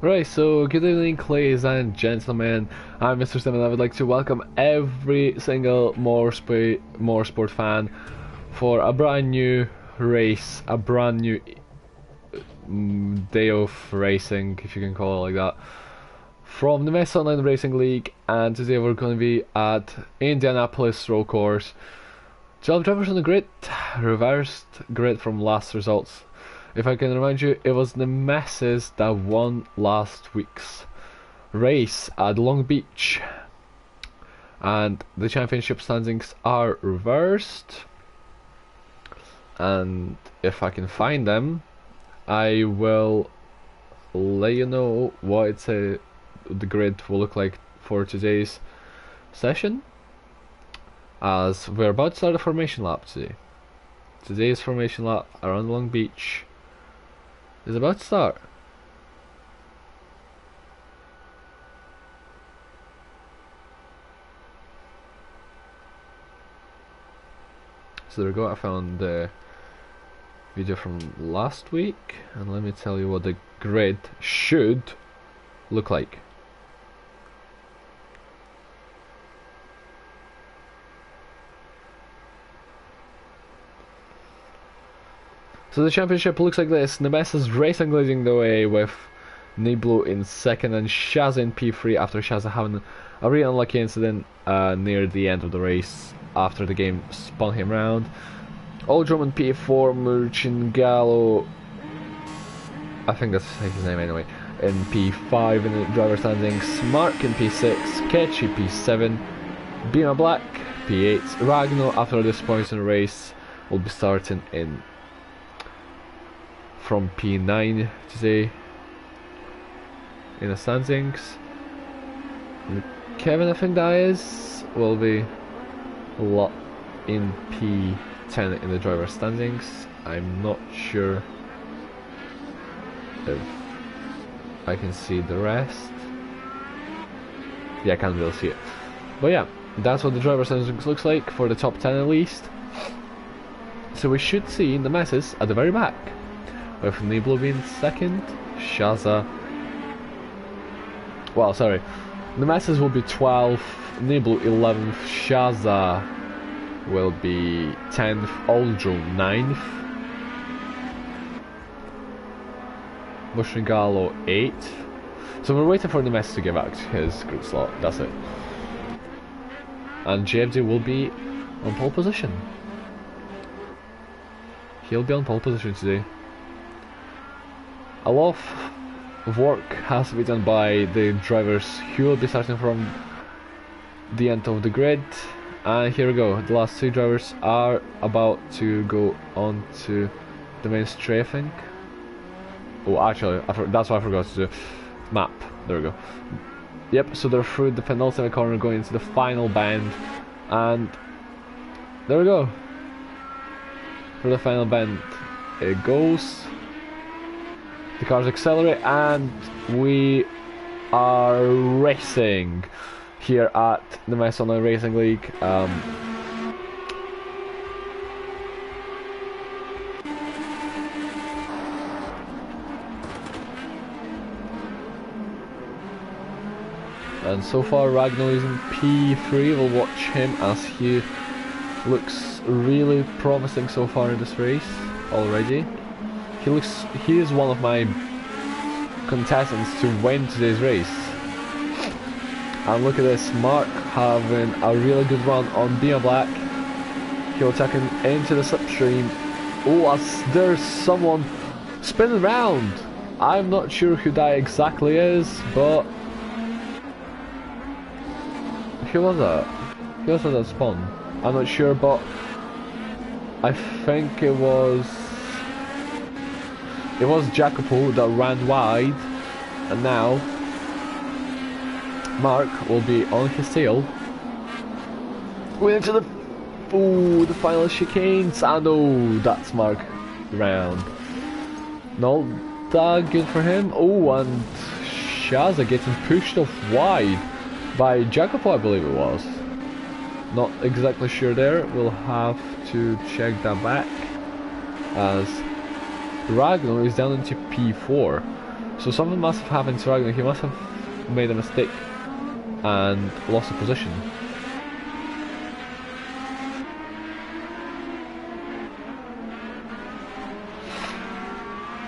Right, so good evening, ladies and gentlemen. I'm Mr. Sim, and I would like to welcome every single Motorsport fan for a brand new race, a brand new day of racing, if you can call it like that, from the Mess Online Racing League. And today we're going to be at Indianapolis Road Course. 12 drivers on the grid, reversed grid from last results. If I can remind you, it was the Messes that won last week's race at Long Beach, and the championship standings are reversed. And if I can find them, I will let you know what the grid will look like for today's session, as we're about to start a formation lap today. Today's formation lap around Long Beach is about to start. So there we go, I found the video from last week, and let me tell you what the grid should look like. So the championship looks like this. Nemesis's Racing leading the way with Niblu in second and Shaza in P3 after Shaza having a really unlucky incident near the end of the race after the game spun him round. Oldrum in P4, Murchingallo, I think that's his name anyway, in P5 in the driver standings. Mark in P6, Ketchy P7, Bima Black P8. Ragno, after a disappointing race, will be starting in from P9 today in the standings. Kevin, I think that is, will be a lot in P10 in the driver standings. I'm not sure if I can see the rest. Yeah, I can't really see it. But yeah, that's what the driver standings looks like for the top 10 at least. So we should see the Messes at the very back, with Niblu being second, Shaza. Well, sorry, the Messes will be 12th, Niblu 11th, Shaza will be 10th, Oldrum 9th, Mushingalo 8th. So we're waiting for the Messes to give out his grid slot, that's it. And JFD will be on pole position. He'll be on pole position today. A lot of work has to be done by the drivers who will be starting from the end of the grid. And here we go, the last two drivers are about to go on to the main straight, I think. Oh, actually, that's what I forgot to do. Map, there we go. Yep, so they're through the penultimate corner going into the final bend. And there we go. For the final bend it goes. The cars accelerate and we are racing here at the Mess Online Racing League. And so far Ragnar is in P3. We'll watch him as he looks really promising so far in this race already. He is one of my contestants to win today's race. And look at this, Mark having a really good run on Bima Black. He'll take him into the slipstream. Oh, as there's someone spinning around. I'm not sure who that exactly is, but who was that? Who was that spawn? I'm not sure, but I think it was Jacopo that ran wide, and now Mark will be on his tail. We're into the final chicanes, and oh, that's Mark round. Not that good for him. Oh, and Shaza getting pushed off wide by Jacopo, I believe it was. Not exactly sure there. We'll have to check that back, as Ragnar is down into P4. So something must have happened to Ragnar. He must have made a mistake and lost a position.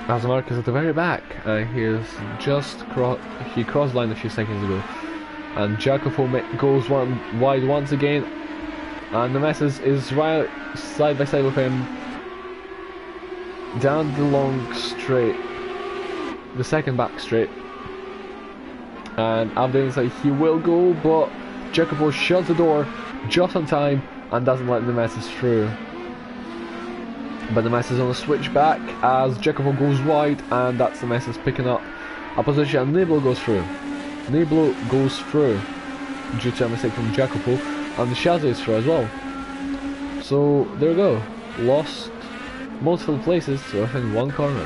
As Mark is at the very back, and he crossed line a few seconds ago, and Jacopo goes wide once again, and the Nemesis is right side by side with him down the long straight, the second back straight, and up the inside he will go, but Jacopo shuts the door just on time and doesn't let the Nemesis through. But the Nemesis on a switch back as Jacopo goes wide, and that's the Nemesis picking up a position, and Niblo goes through. Niblo goes through due to a mistake from Jacopo, and the Shazzy is through as well. So there we go, lost multiple places to within one corner.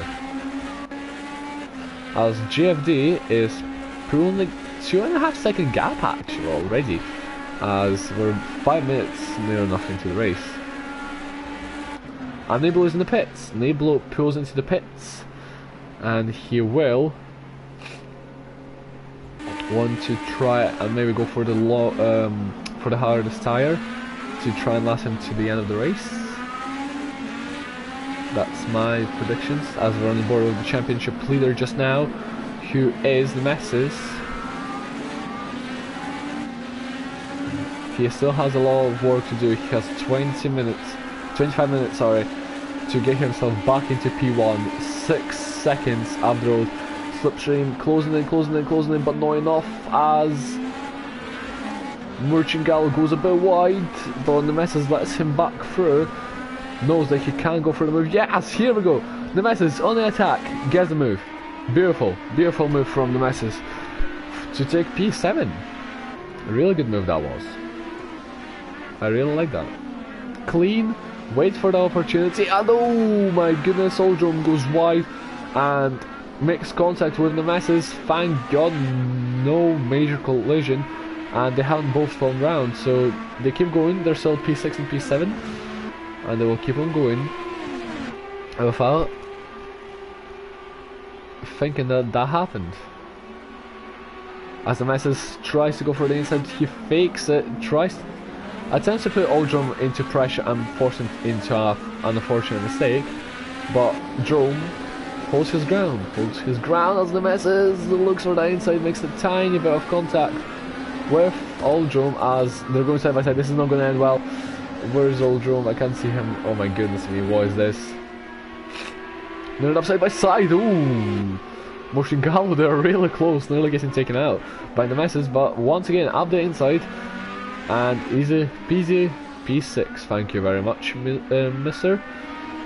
As GFD is pulling the 2.5 second gap actually already, as we're 5 minutes near enough into the race. And Niblo is in the pits. Niblo pulls into the pits, and he will want to try and maybe go for the hardest tire to try and last him to the end of the race. That's my predictions as we're on the board with the championship leader just now, who is the Nemesis. He still has a lot of work to do. He has 25 minutes, sorry, to get himself back into P1. 6 seconds up the road. Slipstream closing in, but not enough as Merchant Gallo goes a bit wide, but Nemesis lets him back through. Knows that he can go for the move. Yes, here we go. Nemesis on the attack, gets the move. Beautiful move from Nemesis to take P7. A really good move that was. I really like that. Clean, wait for the opportunity, and oh my goodness, Oldrum goes wide and makes contact with Nemesis. Thank God, no major collision, and they haven't both fallen round, so they keep going. They're still P6 and P7, and they will keep on going without thinking that happened. As Nemesis tries to go for the inside, he fakes it, attempts to put Oldrum into pressure and force him into an unfortunate mistake, but Drome holds his ground as Nemesis looks for the inside, makes a tiny bit of contact with Oldrum as they're going side by side. This is not going to end well. Where's Oldrum? I can't see him. Oh my goodness me, what is this? They're up side by side. Ooh, Motion Gallo, they're really close, nearly getting taken out by Nemesis, but once again up the inside. And easy peasy P6, thank you very much, mister.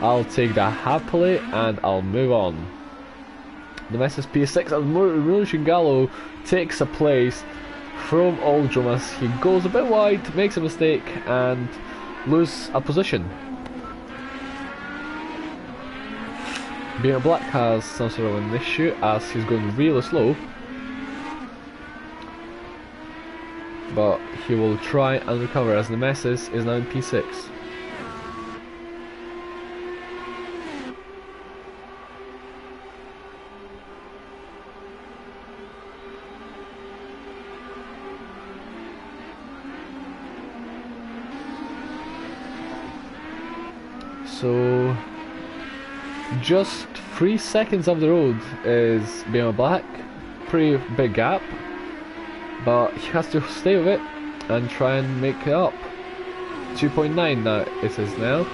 I'll take that happily and I'll move on. Nemesis P6 as Merchant Gallo takes a place from Oldrum as he goes a bit wide, makes a mistake and loses a position. Being Black has some sort of an issue as he's going really slow, but he will try and recover as Nemesis is now in P6. So just 3 seconds up the road is Being Black, pretty big gap. But he has to stay with it and try and make it up. 2.9 now it is now.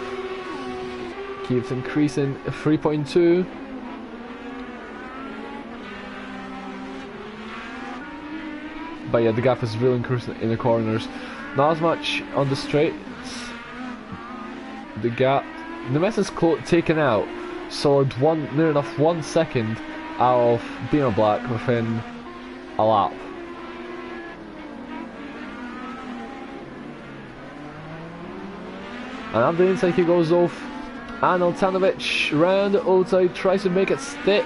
Keeps increasing. 3.2. But yeah, the gap is really increasing in the corners. Not as much on the straights. The gap. Nemesis taken out. Solid near enough 1 second out of Being Black within a lap. And on the inside he goes off, and Altanovic round the outside tries to make it stick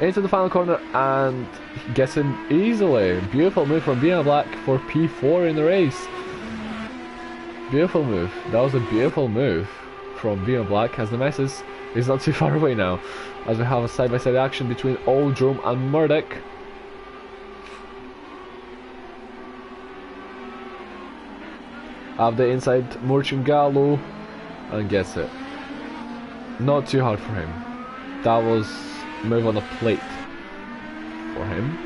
into the final corner and gets in easily. Beautiful move from Being Black for P4 in the race. Beautiful move. That was a beautiful move from being black, as Nemesis is not too far away now, as we have a side-by-side action between Oldrum and Murdoch. Up the inside, Murchingalo, and gets it. Not too hard for him. That was move on the plate for him.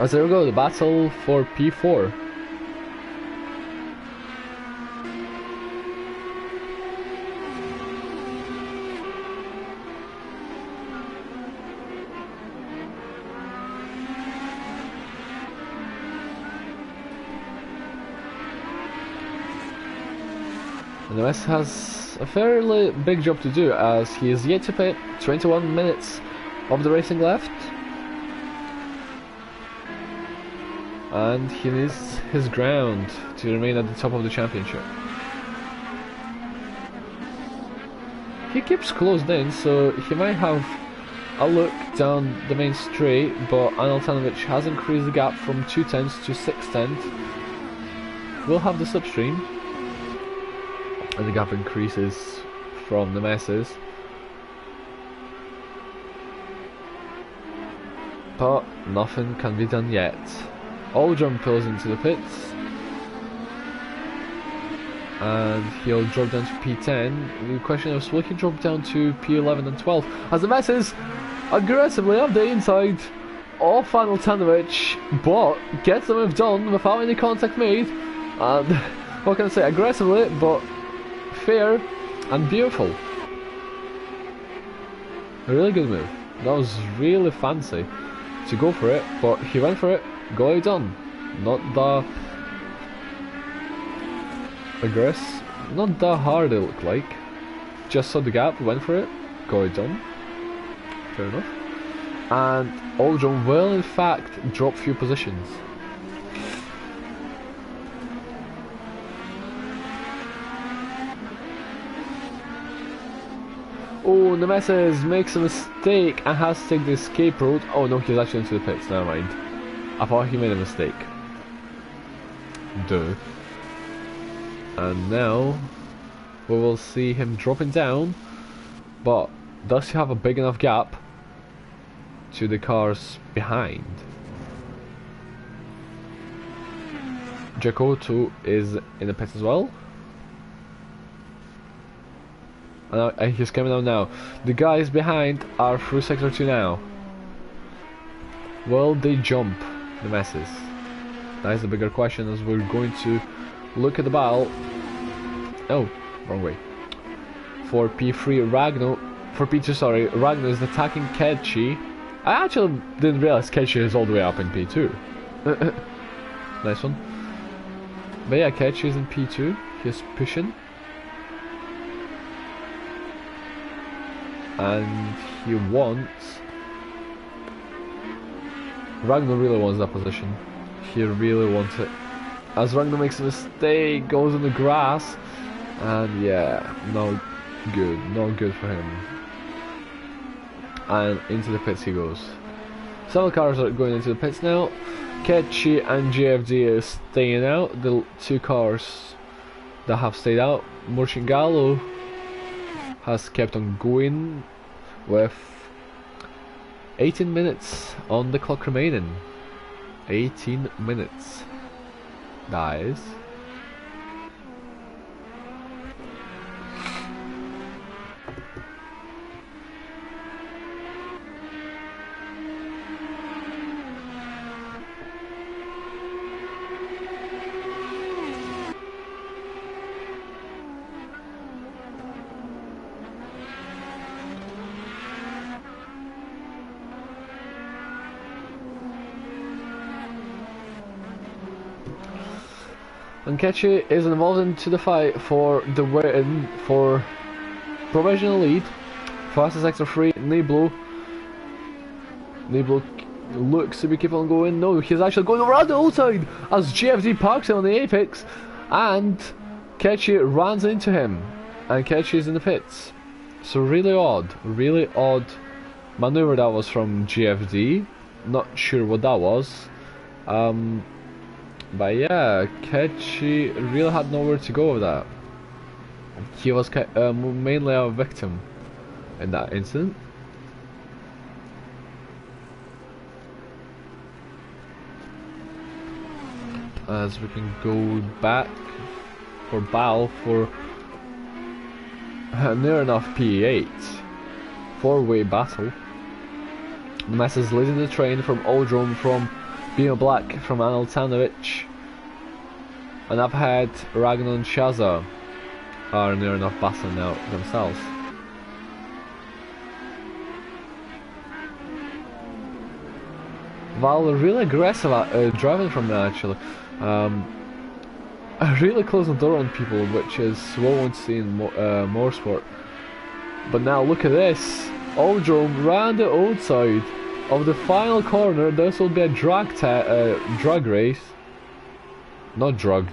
As there we go, the battle for P4. And the West has a fairly big job to do, as he is yet to pit. 21 minutes of the racing left, and he needs his ground to remain at the top of the championship. He keeps closed in, so he might have a look down the main straight, but Aneltanovic has increased the gap from 2 tenths to 6 tenths. We'll have the slipstream, and the gap increases from the Nemesis. But nothing can be done yet. Oldrum pulls into the pits, and he'll drop down to P10. The question is, will he drop down to P11 and 12? As the Nemesis aggressively up the inside of Aneltanovic, but gets the move done without any contact made. And what can I say? Aggressively, but fair and beautiful. A really good move. That was really fancy to go for it, but he went for it. Got it done. Not that not that hard it looked like. Just saw the gap, went for it, got it done. Fair enough. And Oldrum will in fact drop few positions. Oh, Nemesis makes a mistake and has to take the escape route. Oh no, he's actually into the pits, never mind. I thought he made a mistake. Duh. And now we will see him dropping down, but does he have a big enough gap to the cars behind? Jacoto is in the pits as well. And he's coming out now. The guys behind are through sector 2 now. Will they jump the Nemesis? That is the bigger question, as we're going to look at the battle. Oh, wrong way. For P3, for P2, sorry, Ragno is attacking Ketchi. I actually didn't realize Ketchi is all the way up in P2. Nice one. But yeah, Ketchi is in P2. He's pushing. And he wants... Ragnar really wants that position. He really wants it. As Ragnar makes a mistake, goes in the grass, and yeah, no good for him. And into the pits he goes. Several cars are going into the pits now. Ketchi and GFD is staying out. The 2 cars that have stayed out. Murchingalo has kept on going with 18 minutes on the clock remaining. 18 minutes, guys. And Ketchi is involved into the fight for the win, for provisional lead. Fastest sector 3, Niblo looks to be keep on going. No, he's actually going around the outside as GFD parks him on the apex, and Ketchi runs into him, and Ketchi is in the pits. So really odd maneuver that was from GFD. Not sure what that was. But yeah, Ketchi really had nowhere to go with that. He was mainly a victim in that incident. As we can go back for Bal for near enough P8 four-way battle. The mess is leading the train from Oldrome, from Beamer Black, from Anil Tanovic, and I've had Ragnar and Shaza are near enough battling now themselves. Val are really aggressive at driving from there actually. Really closing the door on people, which is what we want to see in motorsport. But now look at this. Oldrome round the outside of the final corner. This will be a drag race. Not drag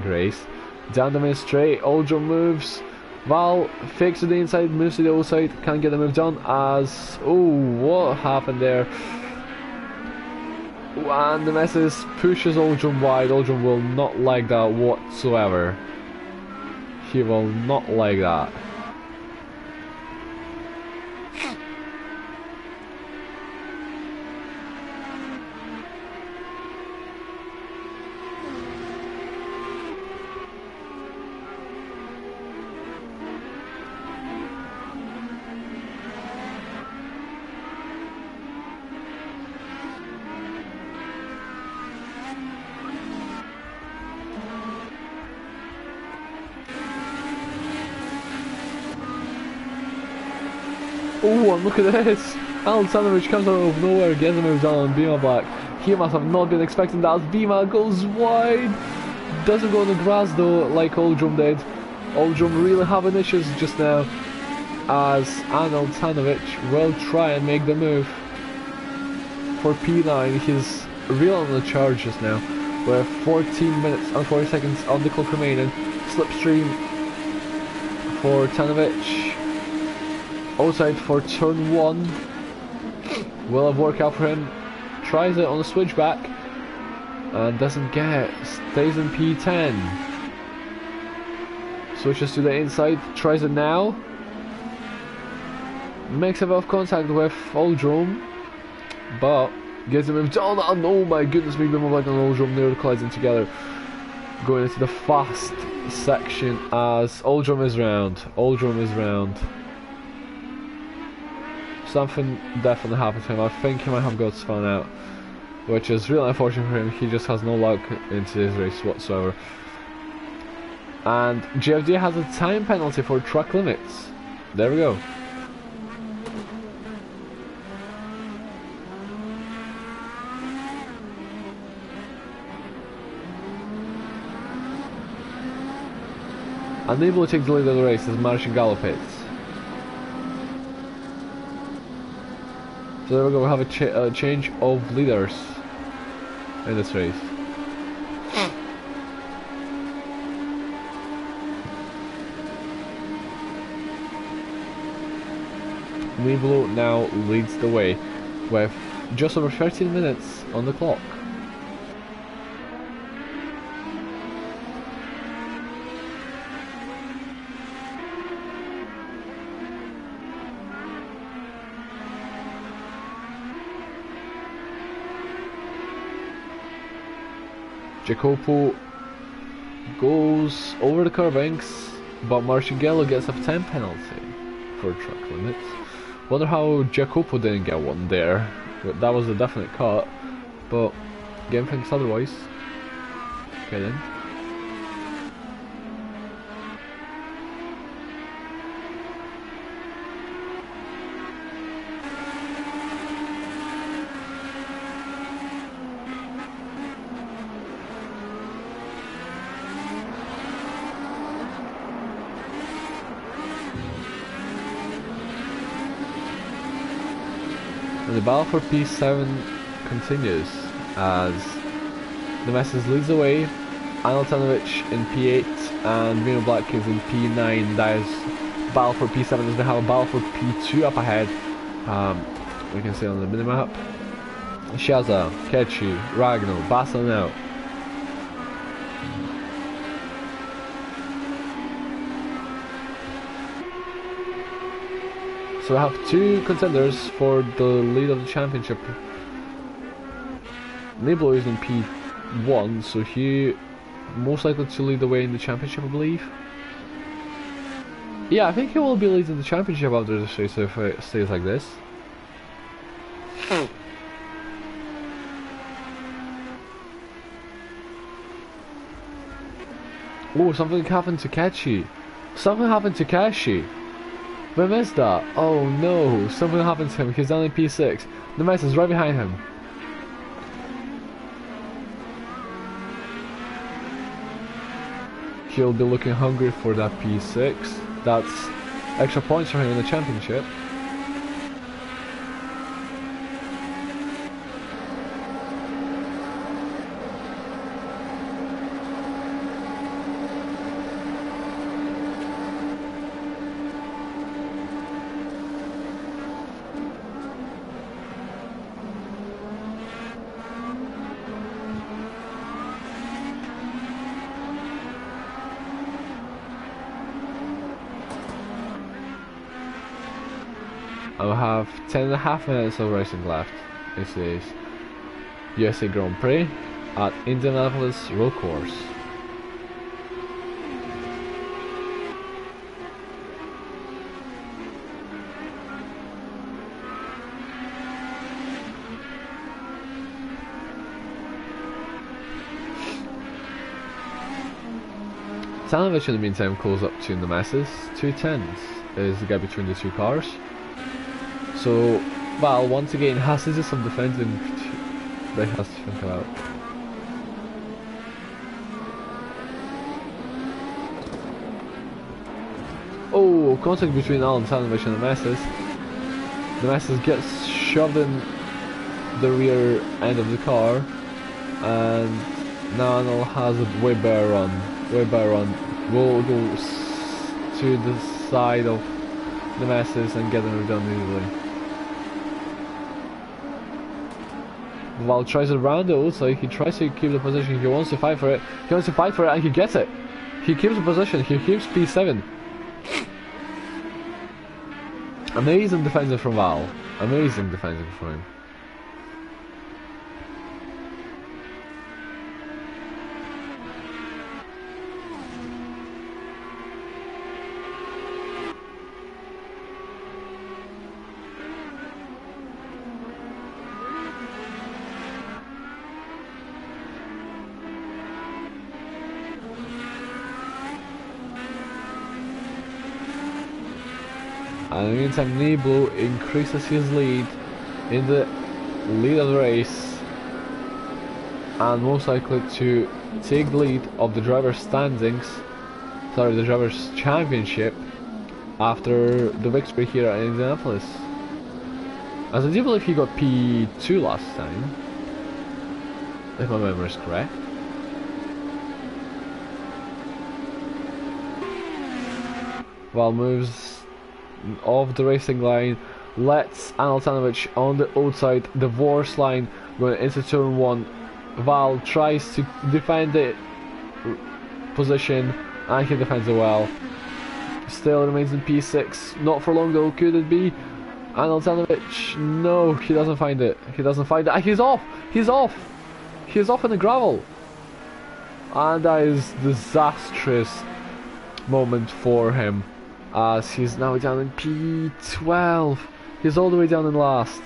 race. Down the main straight, Oldrome moves. Val fakes to the inside, moves to the outside, can't get the move done as... Oh, what happened there? And the message pushes Oldrome wide. Oldrome will not like that whatsoever. He will not like that. Oh, and look at this! Alexandrovich comes out of nowhere, gets a move down on Bima Black. He must have not been expecting that as Bima goes wide. Doesn't go on the grass though, like Oldrome did. Oldrome really having issues just now, as Anil Tanovic will try and make the move for P9. He's real on the charge just now, with 14 minutes and 40 seconds on the clock remaining. Slipstream for Tanovic. Outside for turn 1. Will have worked out for him. Tries it on the switchback and doesn't get it. Stays in P10. Switches to the inside. Tries it now. Makes a bit of contact with Oldrome, but gets him down. And oh my goodness me, Bima Black and Oldrome nearly colliding together. Going into the fast section as Oldrome is round. Oldrome is round. Something definitely happened to him. I think he might have got spun out, which is really unfortunate for him. He just has no luck into this race whatsoever. And GFD has a time penalty for track limits. There we go. Unable to take the lead of the race as Marcin galoppates. So there we go, we have a change of leaders in this race. Niblo now leads the way with just over 13 minutes on the clock. Jacopo goes over the curbings, but Marcinghello gets a time penalty for track limits. Wonder how Jacopo didn't get one there. That was a definite cut, but game thinks otherwise. Okay then. And the battle for P7 continues as the message leads the way. Anil Tanovic in P8 and Bima Black is in P9. That is battle for P7 as we have a battle for P2 up ahead. We can see on the minimap. Shaza, Kechi, Ragnar, battling out. So I have two contenders for the lead of the championship. Niblo is in P1, so he most likely to lead the way in the championship, I believe. Yeah, I think he will be leading the championship after this race if it stays like this. Oh, something happened to Kachi. Something happened to Kachi. We missed that. Oh no, something happened to him. He's down in P6. The mess is right behind him. He'll be looking hungry for that P6. That's extra points for him in the championship. I'll have 10.5 minutes of racing left. This is USA Grand Prix at Indianapolis Road Course. Stanovich in the meantime calls up to the masses. 2:10 is the gap between the two cars. So, Val once again has to do some defending that he has to think about. Oh, contact between Alan Stanovich and the masses. The masses gets shoved in the rear end of the car, and now Norl has a way better run. Way better run. Will go to the side of the masses and get them done easily. Val tries to round it outside, he tries to keep the position, he wants to fight for it, and he gets it. He keeps the position, he keeps P7. Amazing defending from Val. Amazing defending from him. And in the meantime, Niblu increases his lead in the lead of the race, and most likely to take the lead of the driver's standings, sorry, the driver's championship, after the victory here at Indianapolis. As I do believe he got P2 last time, if my memory is correct. Val moves off the racing line, lets Aneltanovic on the outside divorce line going into turn 1. Val tries to defend the position and he defends it well. Still remains in P6, not for long though, could it be? Aneltanovic, no, he doesn't find it, and he's off in the gravel, and that is disastrous moment for him, as he's now down in P12. He's all the way down in last.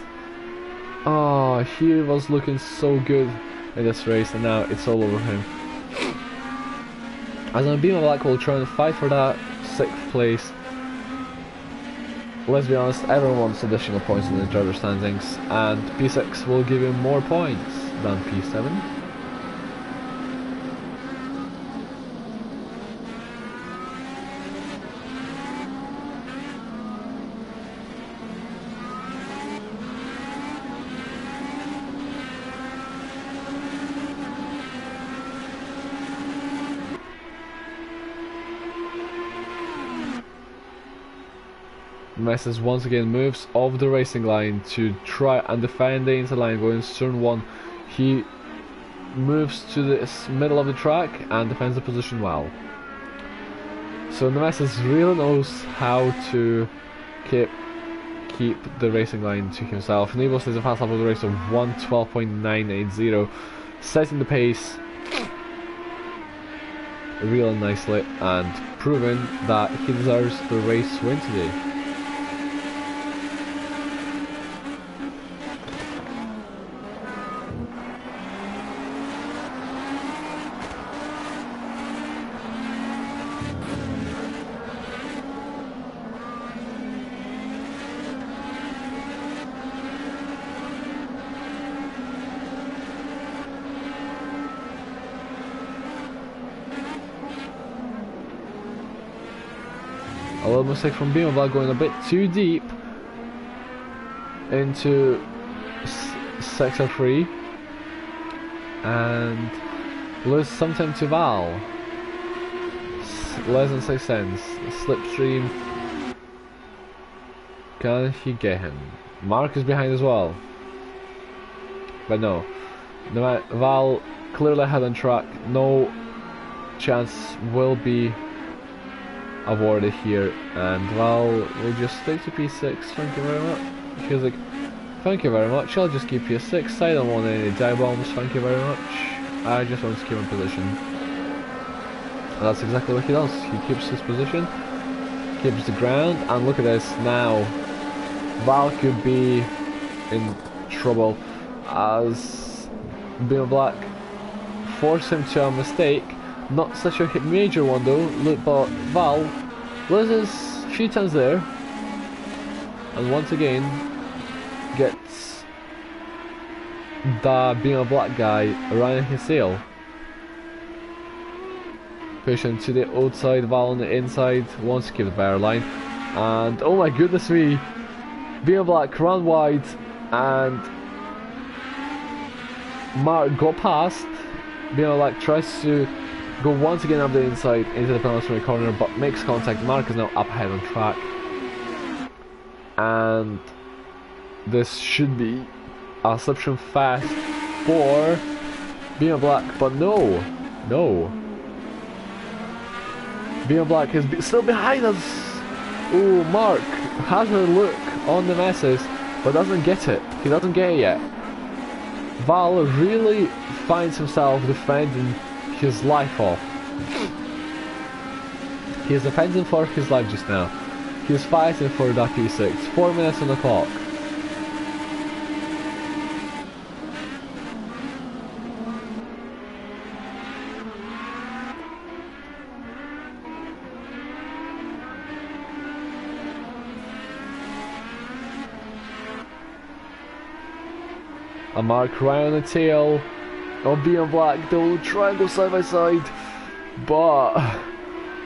Oh, he was looking so good in this race, and now it's all over him. As I'm Beamer Blackwell trying to fight for that 6th place. Let's be honest, everyone wants additional points in the driver standings, and P6 will give him more points than P7. Messes once again moves off the racing line to try and defend the inside line going to turn 1. He moves to the middle of the track and defends the position well. So the Messes really knows how to keep keep the racing line to himself. Nibbles has a fast lap of the race of 1:12.980, setting the pace really nicely and proving that he deserves the race win today. A little mistake from Beamerville, going a bit too deep into sector 3 and lose some time to Val. Less than 6 cents. Slipstream. Can he get him? Mark is behind as well. But no. Val clearly ahead on track. No chance will be awarded here, and Val will just stick to P6. Thank you very much. He was like, thank you very much, I'll just keep P6. I don't want any dive bombs, thank you very much. I just want to keep in position. And that's exactly what he does. He keeps his position, keeps the ground, and look at this now. Val could be in trouble as Beamer Black forced him to a mistake. Not such a major one though, but Val loses a few times there, and once again gets the Beamer Black guy running his tail. Pushing to the outside, Val on the inside, wants to keep the better line, and oh my goodness me, Beamer Black ran wide and Mark got past. Beamer Black tries to go once again up the inside into the penultimate corner, but makes contact. Mark is now up ahead on track, and this should be a slipstream fast for Beamer Black, but no. Beamer Black is still behind us. Oh, Mark has a look on the messes, but doesn't get it. He doesn't get it yet. Val really finds himself defending his life off. He is defending for his life just now. He is fighting for that P6. 4 minutes on the clock. A Mark right on the tail of Beamer Black. They will try and go side by side, but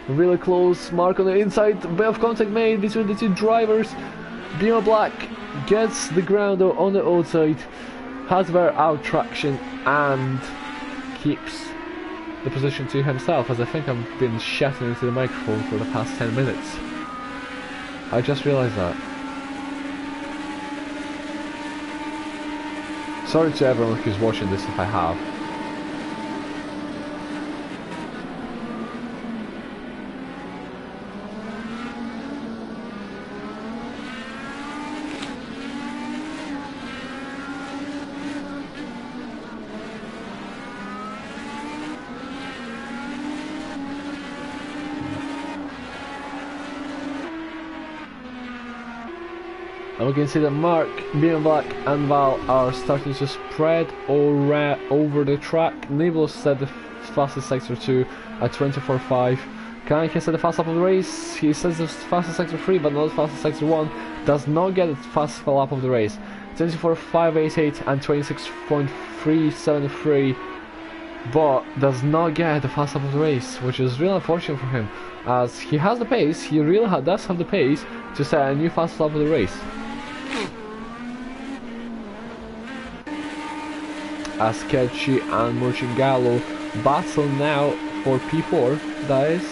really close. Mark on the inside, a bit of contact made between the two drivers. Beamer Black gets the ground on the outside, has better out traction, and keeps the position to himself, as I think I've been shouting into the microphone for the past 10 minutes. I just realised that. Sorry to everyone who's watching this if I have. And we can see that Mark, Beamer Black and Val are starting to spread over the track. Nebulous set the fastest sector 2 at 24.5. Can he set the fast lap of the race? He says the fastest sector 3 but not the fastest sector 1. Does not get the fastest lap of the race. 24.588 and 26.373. But does not get the fast lap of the race, which is really unfortunate for him, as he has the pace. He really does have the pace to set a new fast lap of the race. As Sketchy and Murchingallo battle now for P4, that is.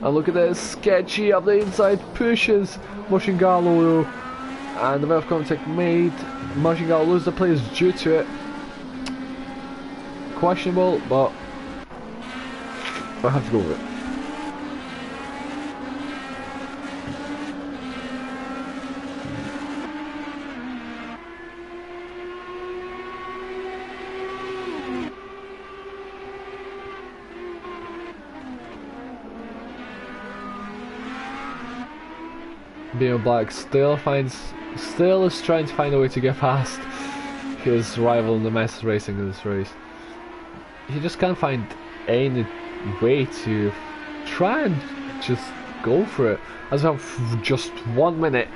And look at this, Sketchy up the inside pushes Murchingallo And the amount of contact made, Martin Gall lose the place due to it. Questionable, but I have to go with it. Being Black still is trying to find a way to get past his rival in the Masters Racing in this race. He just can't find any way to try and just go for it. As we have just 1 minute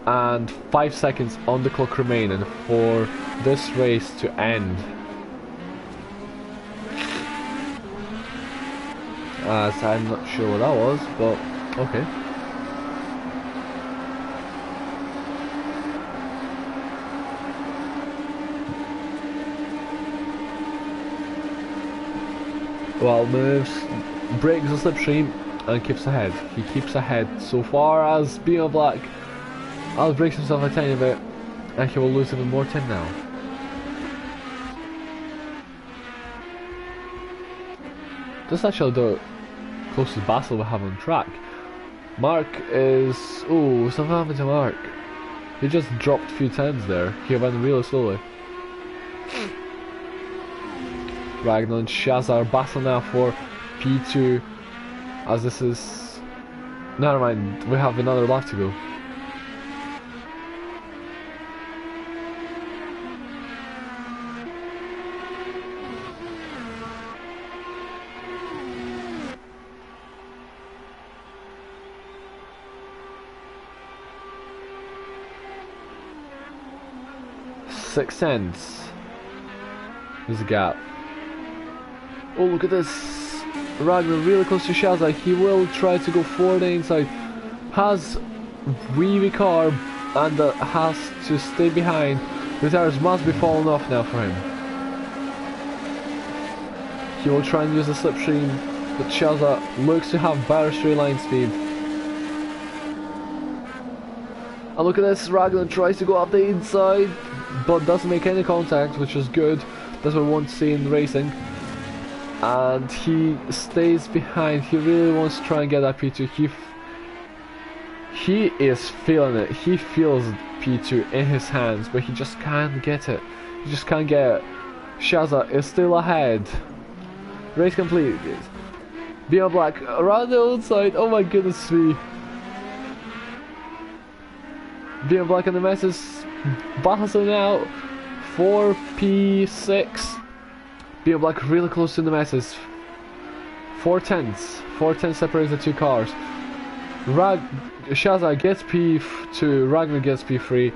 and 5 seconds on the clock remaining for this race to end. As I'm not sure what that was, but okay. Well, moves, breaks the slipstream and keeps ahead. He keeps ahead so far as Being Black outbreaks himself a tiny bit, and he will lose even more time now. This is actually the closest battle we have on track. Mark is... oh, something happened to Mark. He just dropped a few times there. He went really slowly. Ragnar and Shaz are battling now for P2, as this is... never mind, we have another lap to go. Six cents. There's a gap. Oh, look at this. Ragnar really close to Shaza. He will try to go for the inside. Has Indycar and has to stay behind. The tires must be falling off now for him. He will try and use the slipstream, but Shaza looks to have better straight line speed. And look at this. Ragnar tries to go up the inside, but doesn't make any contact, which is good. That's what we want to see in racing. And he stays behind. He really wants to try and get that P2. He is feeling it. He feels P2 in his hands, but he just can't get it. He just can't get it. Shaza is still ahead. Race complete. Being Black around the outside. Oh my goodness me. Being Black and the messes battling out for P6. Being Black really close to the messes. 4 tenths. 4 tenths separates the two cars. Shaza gets P2, Ragnar gets P3.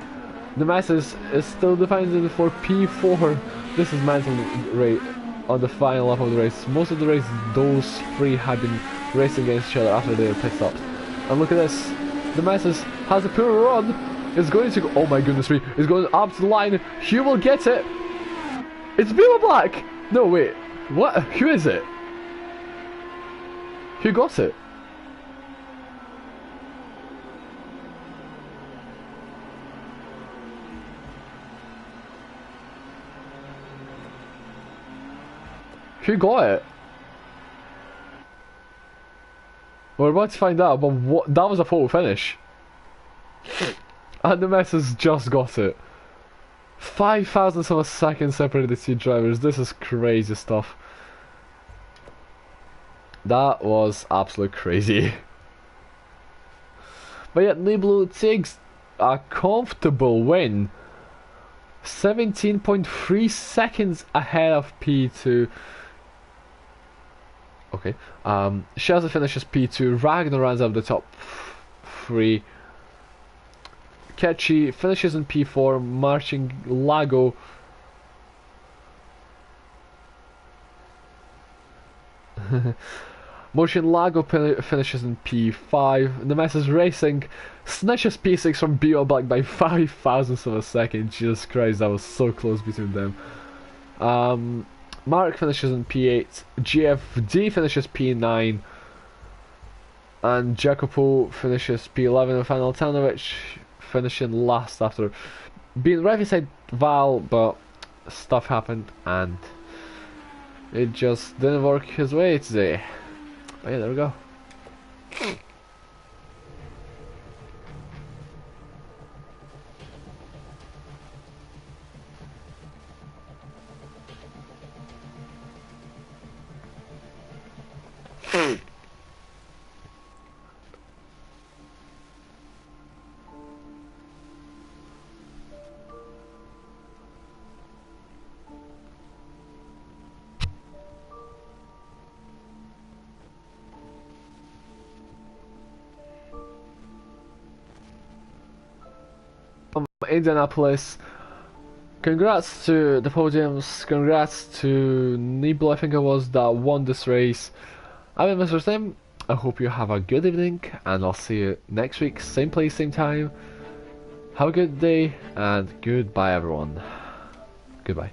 The messes is still defending for P4. This is mental rate on the final lap of the race. Most of the race, those three had been racing against each other after their pit stops. And look at this. The messes has a pure run. Is going to go. Oh my goodness me. Is going up to the line. Hugh will get it. It's Being Black. No, wait. What? Who is it? Who got it? Who got it? We're about to find out, but what? That was a photo finish. And the messes just got it. 5 thousandths of a second separated the two drivers. This is crazy stuff. That was absolute crazy. But yet Niblu takes a comfortable win. 17.3 seconds ahead of P2. Okay. Shaza finishes P2. Ragnar runs up the top 3. Ketchy finishes in P4, Marching Lago finishes in P5. Nemesis Racing snatches P6 from BO Black by 5 thousandths of a second. Jesus Christ, that was so close between them. Mark finishes in P8, GFD finishes P9, and Jacopo finishes P11, and Final Tanovic finishing last after being right beside Val, but stuff happened and it just didn't work his way today. But yeah, there we go. Indianapolis. Congrats to the podiums, congrats to Nibel, I think it was, that won this race. I've been Mr. Sim. I hope you have a good evening, and I'll see you next week, same place, same time. Have a good day, and goodbye everyone. Goodbye.